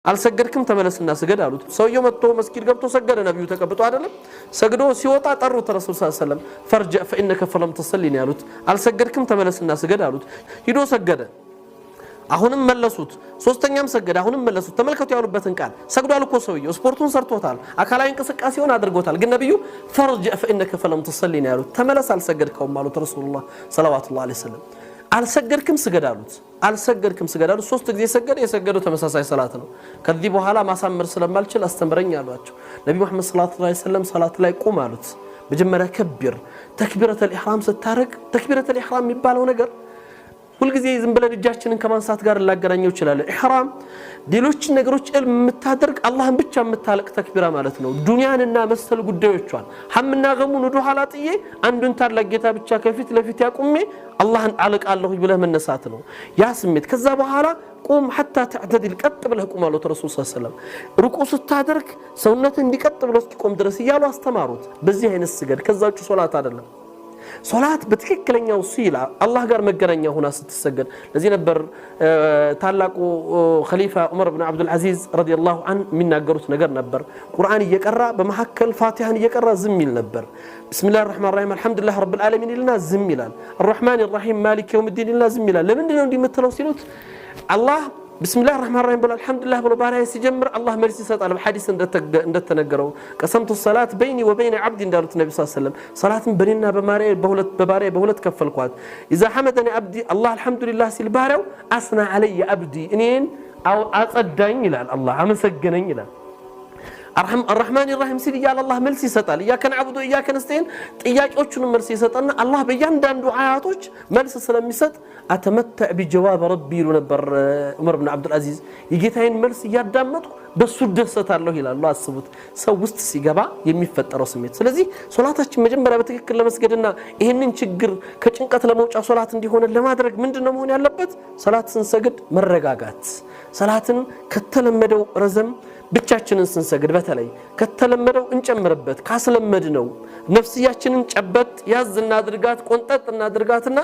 አልሰገድክም ተመለስና ስገድ አሉት ሰውየው መጥቶ መስጊድ ገብቶ ሰገደ ነብዩ ተቀብጦ አይደለም ሰግዶ ሲወጣ ጠሩት ረሱል ሰለላሁ ዐለይሂ ወሰለም ፈርጀ فانك فلم تصلي ያሉት አልሰገድክም ተመለስና ስገድ አሉት ሂዶ ሰገደ አሁንም መለሱት ሶስተኛም ሰገደ አሁንም መለሱት ተመልከቱ ያሉበትን ቃል ሰግዷል እኮ ሰውየው ስፖርቱን ሰርቶታል አካላዊ እንቅስቃሴውን አድርጎታል ግን ነብዩ ፈርጀ فانك فلم تصلي ያሉት ተመለስ አልሰገድከውም አሉት ረሱላህ ሰለላሁ ዐለይሂ ወሰለም አልሰገድክም ስገድ አሉት አልሰገድክም ስገድ አሉት ሶስት ጊዜ ሰገደ የሰገደው ተመሳሳይ ሰላት ነው ከዚህ በኋላ ማሳመር ስለማልችል አስተምረኝ አሏቸው ነብዩ መሐመድ ሰለላሁ ዐለይሂ ወሰለም ሰላት ላይ ቁም አሉት በመጀመሪያ ከብር ተክቢረተል ኢህራም ስታረግ ተክቢረተል ኢህራም የሚባለው ነገር ሁሉ ጊዜ ዝም ብለን እጃችንን ከማንሳት ጋር ላገናኘው ይችላል ኢህራም ሌሎች ነገሮች የምታደርግ አላህን ብቻ የምታለቅ ተክቢራ ማለት ነው ዱንያንና መሰል ጉዳዮቿን ሐምና ገሙን ወደ ኋላ ጥዬ አንዱን ታላቅ ጌታ ብቻ ከፊት ለፊት ያቁሜ አላህን አለቃለሁ ብለህ መነሳት ነው ያ ስሜት ከዛ በኋላ ቁም حتى تعتدل ቀጥ ብለህ ቁም አሉት ረሱል ሰለላሁ ዐለይሂ ወሰለም ሩቁ ስታደርግ ሰውነትህ እንዲቀጥ ብሎ እስኪቆም ድረስ ይያሉ አስተማሩት በዚህ አይነት ስገድ ከዛው ሶላት አይደለም ሶላት በትክክለኛው ሲላ አላህ ጋር መገናኛ ሆና ስትሰገድ ለዚህ ነበር ታላቁ ኸሊፋ ዑመር ኢብኑ አብዱል አዚዝ ረዲየላሁ ዐንሁ የሚናገሩት ነገር ነበር ቁርአን እየቀራ በመሐከል ፋቲሃን እየቀራ ዝም ይል ነበር ቢስሚላሂር ረህማኒር ረሂም አልሐምዱሊላህ ረብል ዓለሚን ይልና ዝም ይላል አርረህማኒር ረሂም ማሊክ የውሚዲን ይልና ዝም ይላል ለምን ነው እንዲመተለው ሲሉት አላህ بسم الله الرحمن الرحيم الحمد لله رب العالمين سيجمر الله مرسي سطال بحديث እንደተነገረው قسمت الصلاه بيني وبين عبدي እንዳሉት ነብዩ ሰለላሁ ዐለይሂ ወሰለም ሰላትን በኔና በሁለት ከፈልኳት اذا حمدني عبدي الله الحمد لله ሲል ባሪያው اثنى علي عبدي እኔን አጸዳኝ ይላል አላህ አመሰገነኝ ይላል الرحمن الرحيم ሲል ይላል አላህ መልስ ይሰጣል اياك نعبد واياك نستعين ጥያቄዎቹን መልስ ይሰጣና አላህ በእያንዳንዱ አያቶች መልስ ስለሚሰጥ اتمتع بجواب ربي ነበር ዑመር ኢብኑ አብዱል አዚዝ የጌታዬን መልስ ያዳመጥኩ በሱ ደሰታለሁ ይላል አላህ አስቡት ሰው ውስጥ ሲገባ የሚፈጠረው ስሜት ስለዚህ ሶላታችን መጀመሪያ በትክክል ለመስገድና ይሄንን ችግር ከጭንቀት ለመውጫ ሶላት እንዲሆን ለማድረግ ምንድነው መሆን ያለበት ሶላት ስንሰግድ መረጋጋት ሶላትን ከተለመደው ረዘም ብቻችንን ስንሰግድ በተለይ ከተለመደው እንጨምርበት ካስለመድነው ነፍስያችንን ጨበጥ ያዝ እናድርጋት ቆንጠጥ እናድርጋትና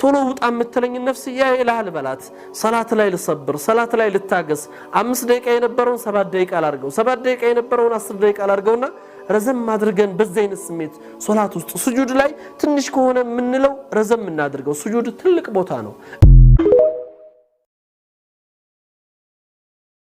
ቶሎ ውጣ የምትለኝ ነፍስያ ኢላህ ልበላት ሶላት ላይ ልሰብር ሶላት ላይ ልታገስ 5 ደቂቃ የነበረውን 7 ደቂቃ አድርገው 7 ደቂቃ የነበረውን 10 ደቂቃ አድርገውና ረዘም አድርገን በዘይን ስሜት ሶላት ውስጥ ስጁድ ላይ ትንሽ ከሆነ ምንለው ረዘም እናድርገው ስጁድ ትልቅ ቦታ ነው